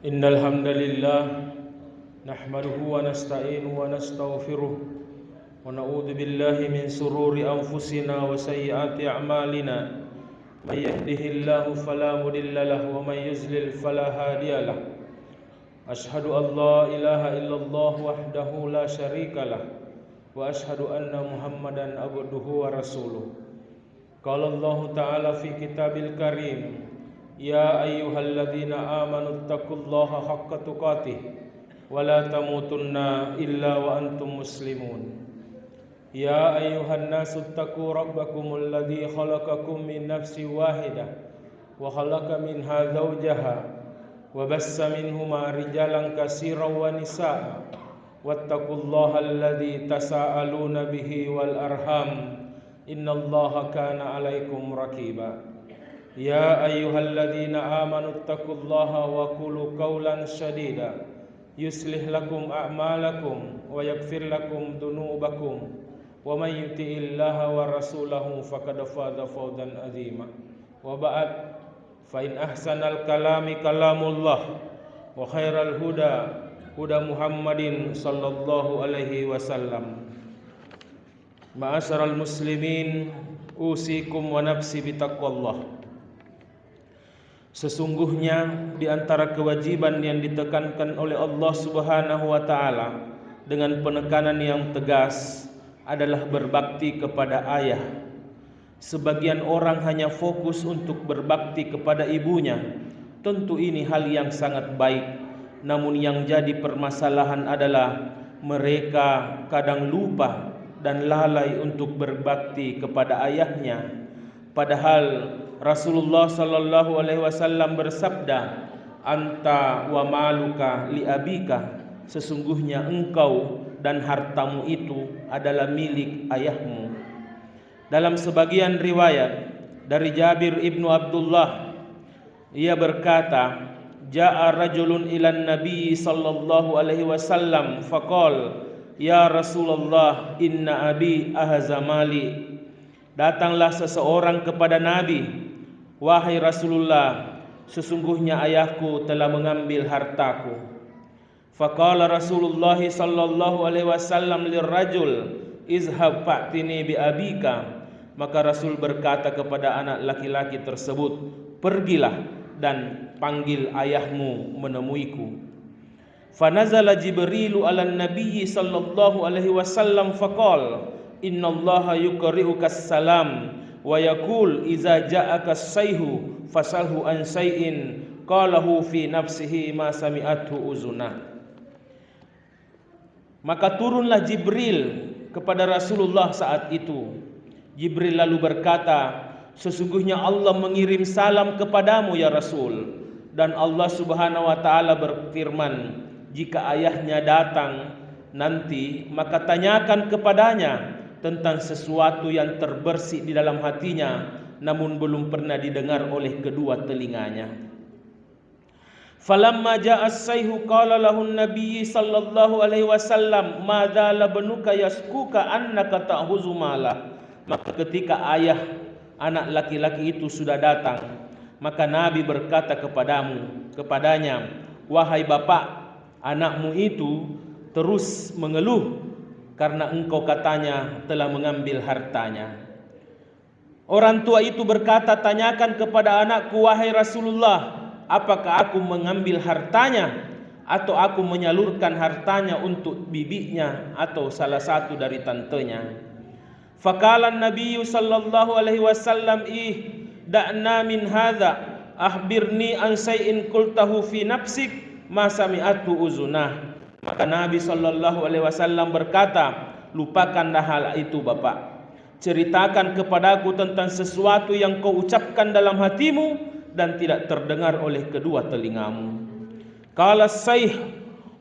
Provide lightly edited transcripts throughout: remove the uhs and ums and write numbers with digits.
Innal hamdalillah nahmaduhu wa nasta'inuhu wa nastaghfiruh wa na'udzu billahi min shururi anfusina wa sayyiati a'malina may yahdihillahu fala mudilla lahu wa may yudlil fala hadiya lahu ashhadu an la ilaha illallah wahdahu la syarika lahu wa ashhadu anna muhammadan abduhu wa rasuluh. Qala Allah ta'ala fi kitabil karim, ya ayyuhalladzina amanu taqullaha haqqa tuqatih wa la tamutunna illa wa antum muslimun. Ya ayyuhan nasu taqu rabbakumul ladzi khalaqakum min nafsin wahidah wa khalaqa minha zawjaha wa bassa minhuma rijalan katsiran wa nisaa wattaqullaha alladzi tasaaluna bihi wal arham innallaha kana 'alaikum raqiba. Ya ayyuhalladzina amanu taqullaha wa qulu qawlan sadida yuslih lakum a'malakum wa yaghfir lakum dhunubakum wa may yuti'illaha wa rasulahu faqad faza fawzan 'azima. Wa ba'd, fa in ahsanal kalami kalamullah wa khairal huda huda Muhammadin sallallahu alaihi wasallam. Ma'asyaral muslimin, usikum wa nafsi bitaqwallah. Sesungguhnya di antara kewajiban yang ditekankan oleh Allah Subhanahu wa taala dengan penekanan yang tegas adalah berbakti kepada ayah. Sebagian orang hanya fokus untuk berbakti kepada ibunya. Tentu ini hal yang sangat baik. Namun yang jadi permasalahan adalah mereka kadang lupa dan lalai untuk berbakti kepada ayahnya. Padahal Rasulullah sallallahu alaihi wasallam bersabda, anta wa maluka li abika, sesungguhnya engkau dan hartamu itu adalah milik ayahmu. Dalam sebagian riwayat dari Jabir ibnu Abdullah, ia berkata, ja'a rajulun ilan nabi sallallahu alaihi wasallam faqala, ya Rasulullah inna abi ahza mali. Datanglah seseorang kepada Nabi, wahai Rasulullah, sesungguhnya ayahku telah mengambil hartaku. Faqala Rasulullah sallallahu alaihi wasallam lirrajul, izhab fa'tini bi abika. Maka Rasul berkata kepada anak laki-laki tersebut, pergilah dan panggil ayahmu menemuiku. Fanazala Jibrilu ala nabiyyi sallallahu alaihi wasallam faqala, innallaha yuqri'uka salam wa yaqul iza ja'aka sayhu fasalhu an shay'in qalahu fi nafsihi ma sami'athu uzuna. Maka turunlah Jibril kepada Rasulullah saat itu. Jibril lalu berkata, sesungguhnya Allah mengirim salam kepadamu ya Rasul, dan Allah Subhanahu wa taala berfirman, jika ayahnya datang nanti maka tanyakan kepadanya tentang sesuatu yang terbersih di dalam hatinya namun belum pernah didengar oleh kedua telinganya. Falamma ja'a as-sayhu qala lahu an-nabiy sallallahu alaihi wasallam madza labnuka yaskuka annaka ta'huzu malah. Maka ketika ayah anak laki-laki itu sudah datang, maka Nabi berkata kepadanya, wahai bapak, anakmu itu terus mengeluh karena engkau katanya telah mengambil hartanya. Orang tua itu berkata, tanyakan kepada anakku, wahai Rasulullah, apakah aku mengambil hartanya atau aku menyalurkan hartanya untuk bibinya atau salah satu dari tantenya. Faqala Nabi sallallahu alaihi wasallam, da'na min hadza, akhbirni an shay'in qultahu fi nafsik ma sami'atu uzunah. Maka Nabi sallallahu alaihi wasallam berkata, lupakanlah hal itu Bapak. Ceritakan kepadaku tentang sesuatu yang kau ucapkan dalam hatimu dan tidak terdengar oleh kedua telingamu. Qala Sayyid,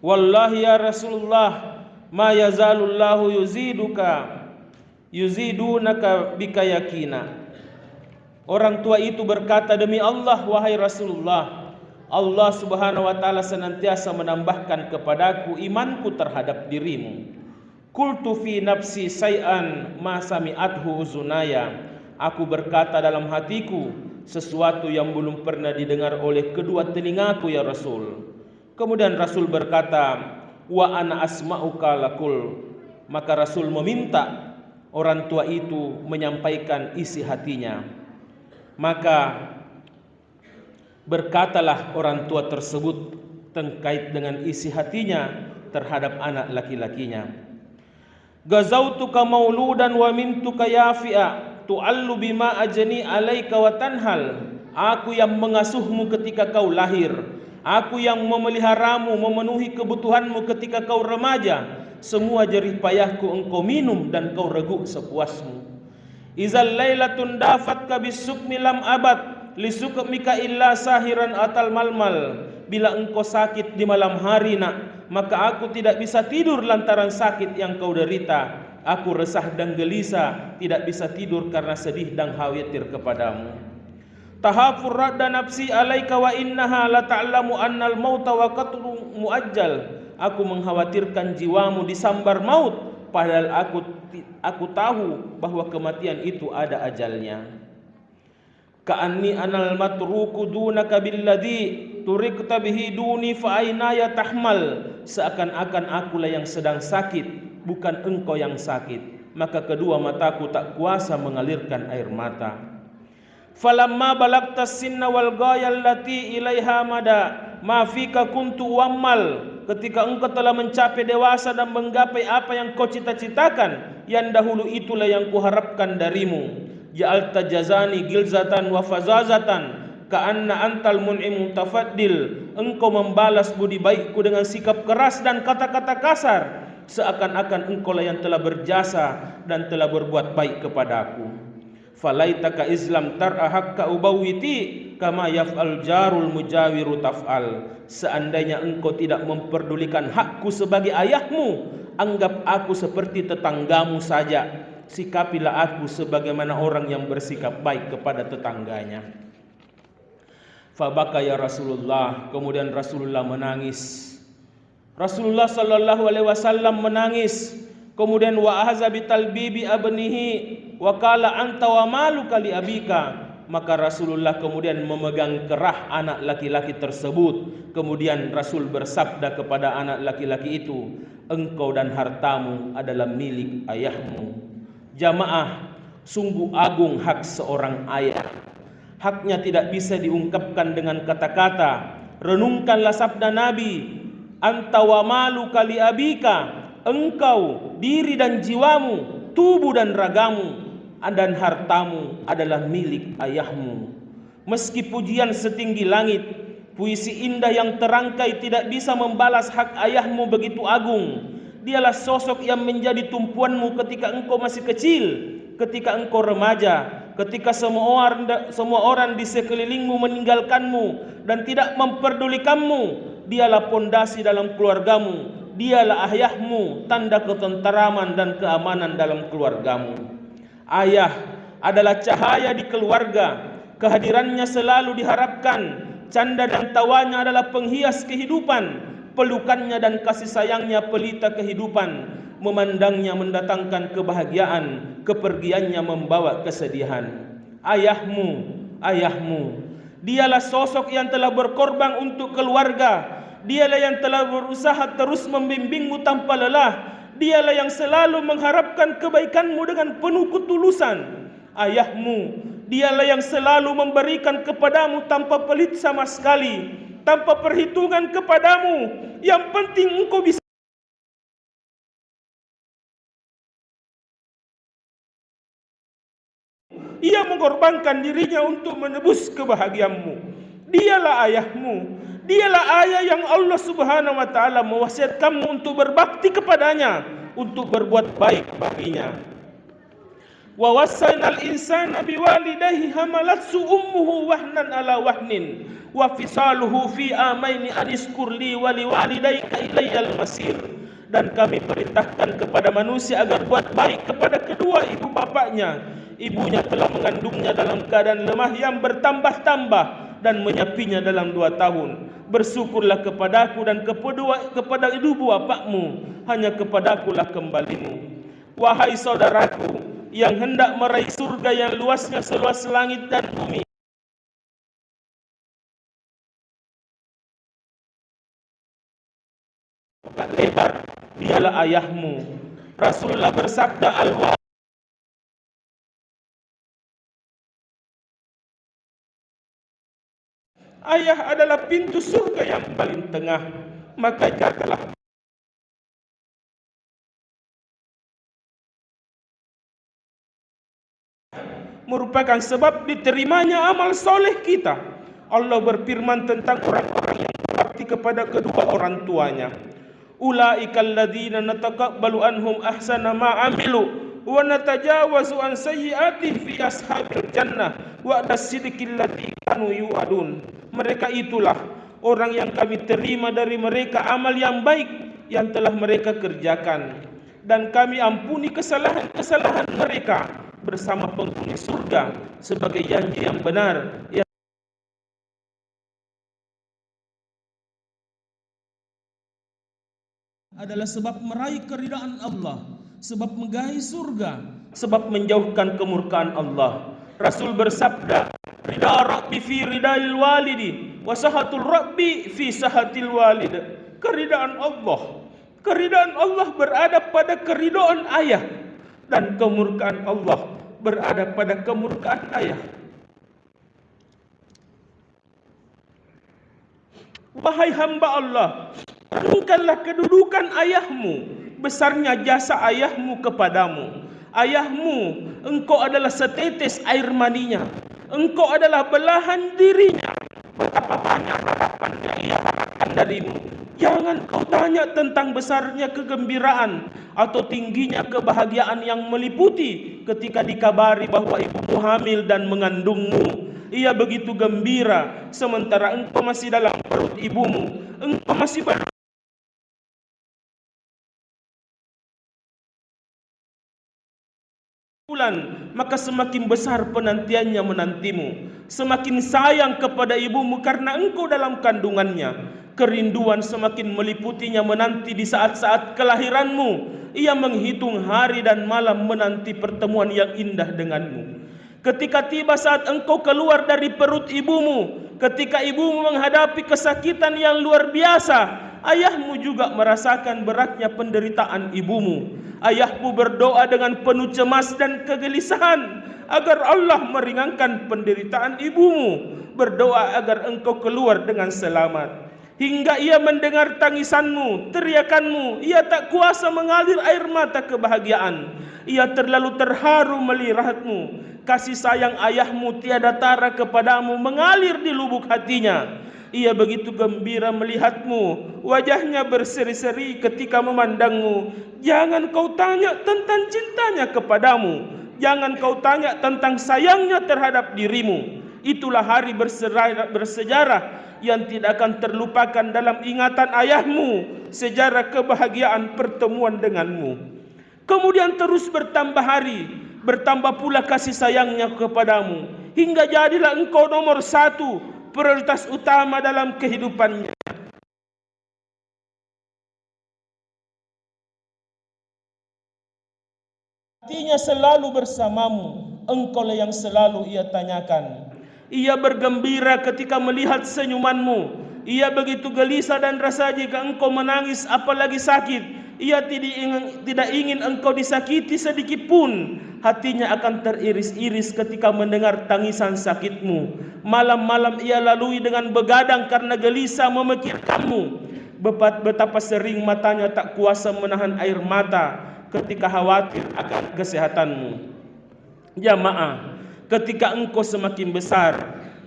wallahi ya Rasulullah, ma yazalullahu yuzidunaka bika yakina. Orang tua itu berkata, demi Allah wahai Rasulullah, Allah Subhanahu wa taala senantiasa menambahkan kepadaku imanku terhadap dirimu. Qultu fi nafsi say'an ma sami'athu uzunaya. Aku berkata dalam hatiku sesuatu yang belum pernah didengar oleh kedua telingaku ya Rasul. Kemudian Rasul berkata, wa ana asma'uka lakul. Maka Rasul meminta orang tua itu menyampaikan isi hatinya. Maka berkatalah orang tua tersebut terkait dengan isi hatinya terhadap anak laki-lakinya. Gazautuka mauludan wa mintuka yafi'a tu'allu bima ajni alaika wa tanhal. Aku yang mengasuhmu ketika kau lahir, aku yang memeliharamu, memenuhi kebutuhanmu ketika kau remaja. Semua jerih payahku engkau minum dan kau reguk sepuasmu. Izal lailatun dafatka bisukmi lam abad lisukmika illa sahiran atal malmal. Bila engkau sakit di malam hari nak, maka aku tidak bisa tidur lantaran sakit yang kau derita. Aku resah dan gelisah, tidak bisa tidur karena sedih dan khawatir kepadamu. Tahafur radda nafsi alaika wa innaha la ta'lamu annal mauta wa qatlu muajjal. Aku mengkhawatirkan jiwamu disambar maut, padahal aku tahu bahwa kematian itu ada ajalnya. Ka'anni anal matruku dunaka billadhi turikta bihi duni fa aina ya tahmal. Seakan-akan akulah yang sedang sakit, bukan engkau yang sakit. Maka kedua mataku tak kuasa mengalirkan air mata. Falamma balagta sinna wal ghayal lati ilaiha mada ma fika kuntu wammal. Ketika engkau telah mencapai dewasa dan menggapai apa yang kau cita-citakan, yang dahulu itulah yang kuharapkan darimu. Ja'alta jazani gilzatan wa fazazatan ka'anna antal mun'im tafaddil. Engkau membalas budi baikku dengan sikap keras dan kata-kata kasar, seakan-akan engkau lah yang telah berjasa dan telah berbuat baik kepadaku. Falaitaka islam tar'ahakka ubawiti kama yaf'al jarul mujawiru taf'al. Seandainya engkau tidak memperdulikan hakku sebagai ayahmu, anggap aku seperti tetanggamu saja. Sikapilah aku sebagaimana orang yang bersikap baik kepada tetangganya. Fabaka ya Rasulullah. Kemudian Rasulullah menangis. Rasulullah sallallahu alaihi wasallam menangis. Kemudian wa ahza bitalbibi abnihi wa qala anta wa maluka li abika. Maka Rasulullah kemudian memegang kerah anak laki-laki tersebut. Kemudian Rasul bersabda kepada anak laki-laki itu, engkau dan hartamu adalah milik ayahmu. Jamaah, sungguh agung hak seorang ayah. Haknya tidak bisa diungkapkan dengan kata-kata. Renungkanlah sabda Nabi, anta wa maluka li abika. Engkau, diri dan jiwamu, tubuh dan ragamu, dan hartamu adalah milik ayahmu. Meski pujian setinggi langit, puisi indah yang terangkai tidak bisa membalas hak ayahmu begitu agung. Dialah sosok yang menjadi tumpuanmu ketika engkau masih kecil, ketika engkau remaja, ketika semua orang di sekelilingmu meninggalkanmu dan tidak memperdulikanmu. Dialah pondasi dalam keluargamu, dialah ayahmu, tanda ketenteraman dan keamanan dalam keluargamu. Ayah adalah cahaya di keluarga, kehadirannya selalu diharapkan, canda dan tawanya adalah penghias kehidupan, pelukannya dan kasih sayangnya pelita kehidupan, memandangnya mendatangkan kebahagiaan, kepergiannya membawa kesedihan. Ayahmu, dialah sosok yang telah berkorban untuk keluarga, dialah yang telah berusaha terus membimbingmu tanpa lelah, dialah yang selalu mengharapkan kebaikanmu dengan penuh ketulusan. Ayahmu, dialah yang selalu memberikan kepadamu tanpa pelit sama sekali, tanpa perhitungan kepadamu. Yang penting engkau bisa. Ia mengorbankan dirinya untuk menebus kebahagiaanmu. Dialah ayahmu. Dialah ayah yang Allah Subhanahu wa taala mewasiatkanmu untuk berbakti kepadanya, untuk berbuat baik baginya. Wa wasainal insana biwalidayhi hamalatsu ummuhu wahnan ala wahnin wa fisaluhu fi amaini anishkur li wa liwalidayka ilayyal masir. Dan kami perintahkan kepada manusia agar buat baik kepada kedua ibu bapaknya. Ibunya telah mengandungnya dalam keadaan lemah yang bertambah-tambah dan menyapinya dalam 2 tahun. Bersyukurlah kepadaku dan kepada ibu bapakmu, hanya kepadakulah kembalimu. Wahai saudaraku yang hendak meraih surga yang luasnya seluas langit dan bumi, lebar, dialah ayahmu. Rasulullah bersabda, ayah adalah pintu surga yang paling tengah, maka jagalah. Merupakan sebab diterimanya amal soleh kita. Allah berfirman tentang orang-orang yang berbakti kepada kedua orang tuanya. Ulaikal ladzina nataqabbalu anhum ahsana ma amilu wa natajawazu an sayyi'atihim fi ashabil jannah wa'das sidqil ladzi kanu yu'adun. Mereka itulah orang yang kami terima dari mereka amal yang baik yang telah mereka kerjakan, dan kami ampuni kesalahan-kesalahan mereka bersama penghuni surga sebagai janji yang benar yang adalah sebab meraih keridaan Allah, sebab menggapai surga, sebab menjauhkan kemurkaan Allah. Rasul bersabda, ridha rabbi fi ridal walidi wa sahatul rabbi fi sahatil walid. Keridaan Allah berada pada keridaan ayah, dan kemurkaan Allah berada pada kemurkaan ayah. Wahai hamba Allah, renungkanlah kedudukan ayahmu, besarnya jasa ayahmu kepadamu. Ayahmu, engkau adalah setetes air maninya, engkau adalah belahan dirinya. Betapa banyak harapan yang ia harapkan darimu. Jangan kau tanya tentang besarnya kegembiraan atau tingginya kebahagiaan yang meliputi ketika dikabari bahwa ibumu hamil dan mengandungmu. Ia begitu gembira sementara engkau masih dalam perut ibumu. Engkau masih bulan, maka semakin besar penantiannya menantimu. Semakin sayang kepada ibumu karena engkau dalam kandungannya. Kerinduan semakin meliputinya menanti di saat-saat kelahiranmu. Ia menghitung hari dan malam menanti pertemuan yang indah denganmu. Ketika tiba saat engkau keluar dari perut ibumu, ketika ibumu menghadapi kesakitan yang luar biasa, ayahmu juga merasakan beratnya penderitaan ibumu. Ayahmu berdoa dengan penuh cemas dan kegelisahan agar Allah meringankan penderitaan ibumu, berdoa agar engkau keluar dengan selamat. Hingga ia mendengar tangisanmu, teriakanmu, ia tak kuasa mengalir air mata kebahagiaan. Ia terlalu terharu melihatmu. Kasih sayang ayahmu tiada tara kepadamu mengalir di lubuk hatinya. Ia begitu gembira melihatmu, wajahnya berseri-seri ketika memandangmu. Jangan kau tanya tentang cintanya kepadamu, jangan kau tanya tentang sayangnya terhadap dirimu. Itulah hari bersejarah yang tidak akan terlupakan dalam ingatan ayahmu, sejarah kebahagiaan pertemuan denganmu. Kemudian terus bertambah hari, bertambah pula kasih sayangnya kepadamu, hingga jadilah engkau nomor 1, prioritas utama dalam kehidupannya. Hatinya selalu bersamamu, engkaulah yang selalu ia tanyakan. Ia bergembira ketika melihat senyumanmu. Ia begitu gelisah dan rasa jika engkau menangis apalagi sakit. Ia tidak ingin engkau disakiti sedikit pun. Hatinya akan teriris-iris ketika mendengar tangisan sakitmu. Malam-malam ia lalui dengan begadang karena gelisah memikirkanmu. Betapa sering matanya tak kuasa menahan air mata ketika khawatir akan kesehatanmu. Jamaah, ketika engkau semakin besar,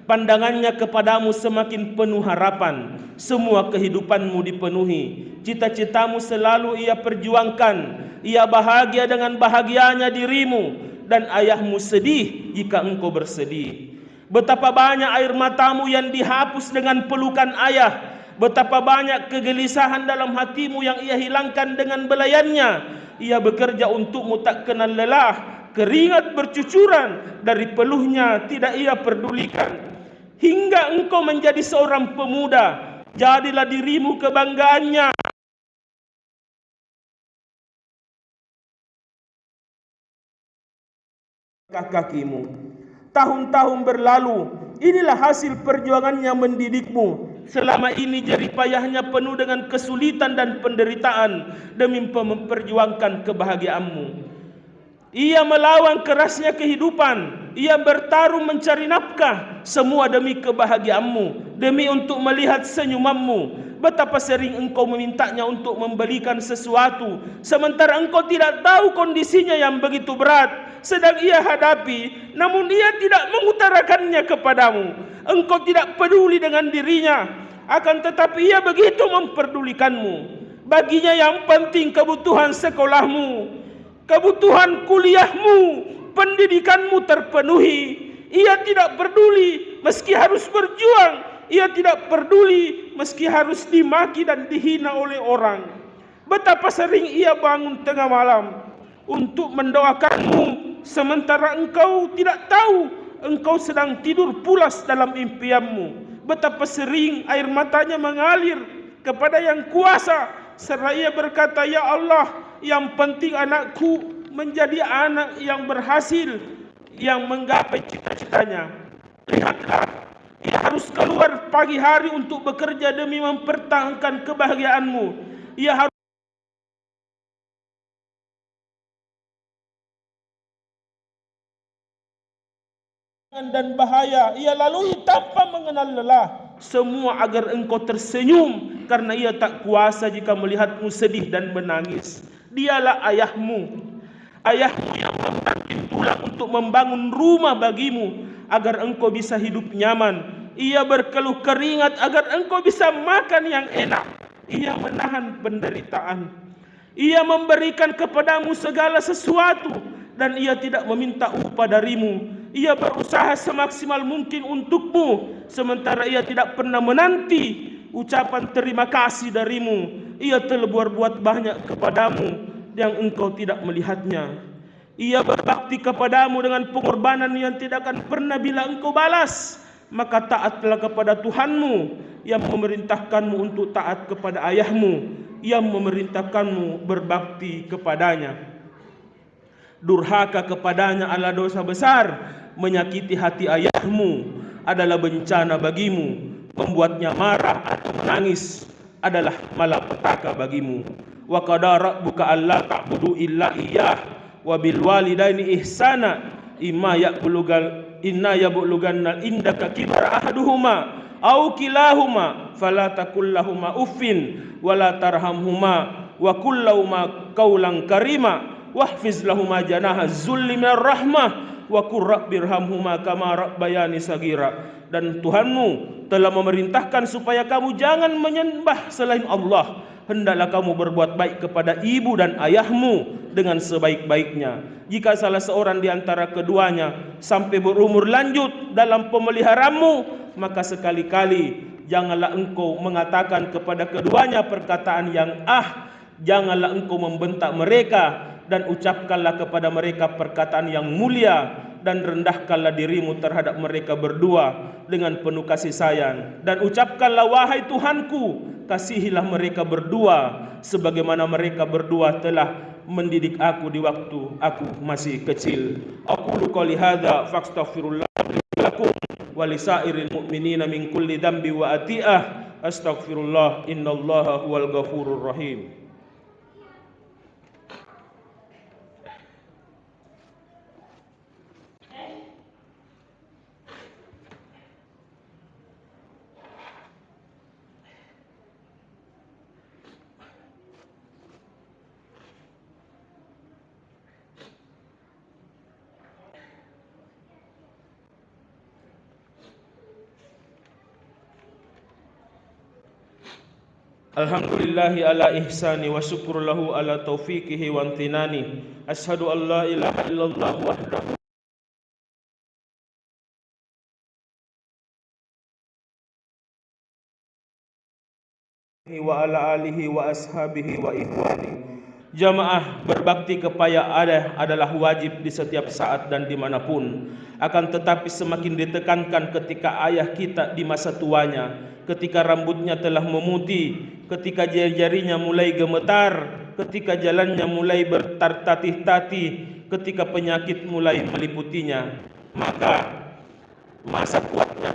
Pandangannya kepadamu semakin penuh harapan. Semua kehidupanmu dipenuhi. Cita-citamu selalu ia perjuangkan. Ia bahagia dengan bahagianya dirimu, dan ayahmu sedih jika engkau bersedih. Betapa banyak air matamu yang dihapus dengan pelukan ayah. Betapa banyak kegelisahan dalam hatimu yang ia hilangkan dengan belayannya. Ia bekerja untukmu tak kenal lelah. Keringat bercucuran dari peluhnya tidak ia pedulikan. Hingga engkau menjadi seorang pemuda, jadilah dirimu kebanggaannya. Kakimu. Tahun-tahun berlalu, inilah hasil perjuangannya mendidikmu. Selama ini jerih payahnya penuh dengan kesulitan dan penderitaan demi memperjuangkan kebahagiaanmu. Ia melawan kerasnya kehidupan. Ia bertarung mencari nafkah. Semua demi kebahagiaanmu, demi untuk melihat senyumanmu. Betapa sering engkau memintanya untuk membelikan sesuatu, sementara engkau tidak tahu kondisinya yang begitu berat sedang ia hadapi, namun ia tidak mengutarakannya kepadamu. Engkau tidak peduli dengan dirinya, akan tetapi ia begitu memperdulikanmu. Baginya yang penting kebutuhan sekolahmu, kebutuhan kuliahmu, pendidikanmu terpenuhi. Ia tidak peduli meski harus berjuang. Ia tidak peduli meski harus dimaki dan dihina oleh orang. Betapa sering ia bangun tengah malam untuk mendoakanmu, sementara engkau tidak tahu engkau sedang tidur pulas dalam impianmu. Betapa sering air matanya mengalir kepada yang kuasa, serta ia berkata, "Ya Allah, yang penting anakku menjadi anak yang berhasil, yang menggapai cita-citanya." Lihatlah, ia harus keluar pagi hari untuk bekerja demi mempertahankan kebahagiaanmu. Ia harus dan bahaya ia lalui tanpa mengenal lelah, semua agar engkau tersenyum, karena ia tak kuasa jika melihatmu sedih dan menangis. Dialah ayahmu, ayahmu yang membanting tulang untuk membangun rumah bagimu agar engkau bisa hidup nyaman. Ia berkeluh keringat agar engkau bisa makan yang enak. Ia menahan penderitaan. Ia memberikan kepadamu segala sesuatu, dan ia tidak meminta upah darimu. Ia berusaha semaksimal mungkin untukmu, sementara ia tidak pernah menanti ucapan terima kasih darimu. Ia telah berbuat banyak kepadamu yang engkau tidak melihatnya. Ia berbakti kepadamu dengan pengorbanan yang tidak akan pernah bila engkau balas. Maka taatlah kepada Tuhanmu yang memerintahkanmu untuk taat kepada ayahmu, yang memerintahkanmu berbakti kepadanya. Durhaka kepadanya adalah dosa besar. Menyakiti hati ayahmu adalah bencana bagimu. Membuatnya marah atau menangis adalah malapetaka bagimu. Wa qada rabbuka alla ta'budu illa iyyah wa bil walidaini ihsana imma yablughanna indaka kibara ahaduhuma aw kilahuma fala taqul lahumu uffin wala tarhamhuma wa qul lahumu qawlan karima wahfiz lahuma janaha zulli minar rahmah wa qur rabbirhamhuma kama rabbayani sagira. Dan Tuhanmu telah memerintahkan supaya kamu jangan menyembah selain Allah. Hendaklah kamu berbuat baik kepada ibu dan ayahmu dengan sebaik-baiknya. Jika salah seorang di antara keduanya sampai berumur lanjut dalam pemeliharaanmu, maka sekali-kali janganlah engkau mengatakan kepada keduanya perkataan yang janganlah engkau membentak mereka, dan ucapkanlah kepada mereka perkataan yang mulia, dan rendahkanlah dirimu terhadap mereka berdua dengan penuh kasih sayang. Dan ucapkanlah, wahai Tuhanku, kasihilah mereka berdua sebagaimana mereka berdua telah mendidik aku di waktu aku masih kecil. Aqulu qouli hadza fastaghfirullah lakum wa lisairil mu'minina min kulli dhanbi wa ati'ah. Astaghfirullah, innallaha huwal ghafurur rahim. Alhamdulillahi ala ihsani wa syukur lahu ala taufiqihi wa amtinani. Ashhadu an la ilaha illallah wahdahu wa ala alihi wa ashabihi wa ikhwani. Jamaah, berbakti kepada ayah adalah wajib di setiap saat dan dimanapun. Akan tetapi semakin ditekankan ketika ayah kita di masa tuanya, ketika rambutnya telah memutih, ketika jari-jarinya mulai gemetar, ketika jalannya mulai bertatih-tatih, ketika penyakit mulai meliputinya, maka masa kuatnya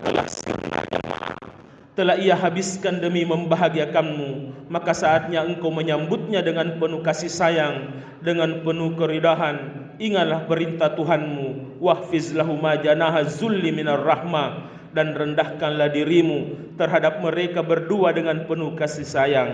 telah ia habiskan demi membahagiakanmu. Maka saatnya engkau menyambutnya dengan penuh kasih sayang, dengan penuh keridahan. Ingatlah perintah Tuhanmu, wahfiz lahu ma janaha zulli minar rahmah, dan rendahkanlah dirimu terhadap mereka berdua dengan penuh kasih sayang.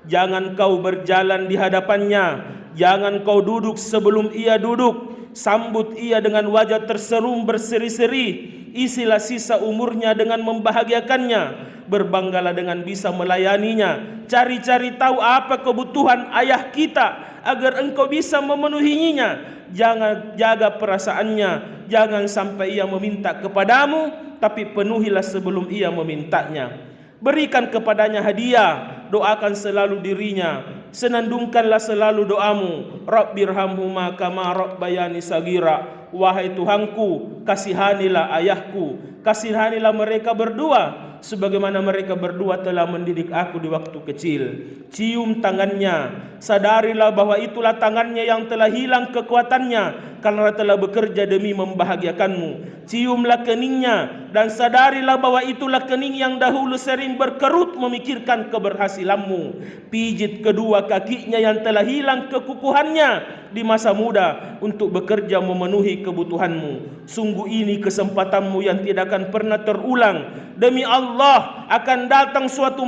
Jangan kau berjalan di hadapannya, jangan kau duduk sebelum ia duduk. Sambut ia dengan wajah terserum berseri-seri. Isilah sisa umurnya dengan membahagiakannya. Berbanggalah dengan bisa melayaninya. Cari-cari tahu apa kebutuhan ayah kita agar engkau bisa memenuhinya. Jangan jaga perasaannya, jangan sampai ia meminta kepadamu, tapi penuhilah sebelum ia memintanya. Berikan kepadanya hadiah, doakan selalu dirinya, senandungkanlah selalu doamu. Rabbirhamhuma kama rabbayani sagira. Wahai Tuhanku, kasihanilah ayahku, kasihanilah mereka berdua sebagaimana mereka berdua telah mendidik aku di waktu kecil. Cium tangannya, sadarilah bahwa itulah tangannya yang telah hilang kekuatannya karena telah bekerja demi membahagiakanmu. Ciumlah keningnya dan sadarilah bahwa itulah kening yang dahulu sering berkerut memikirkan keberhasilanmu. Pijit kedua kakinya yang telah hilang kekukuhannya di masa muda untuk bekerja memenuhi kebutuhanmu. Sungguh ini kesempatanmu yang tidak akan pernah terulang. Demi Allah akan datang suatu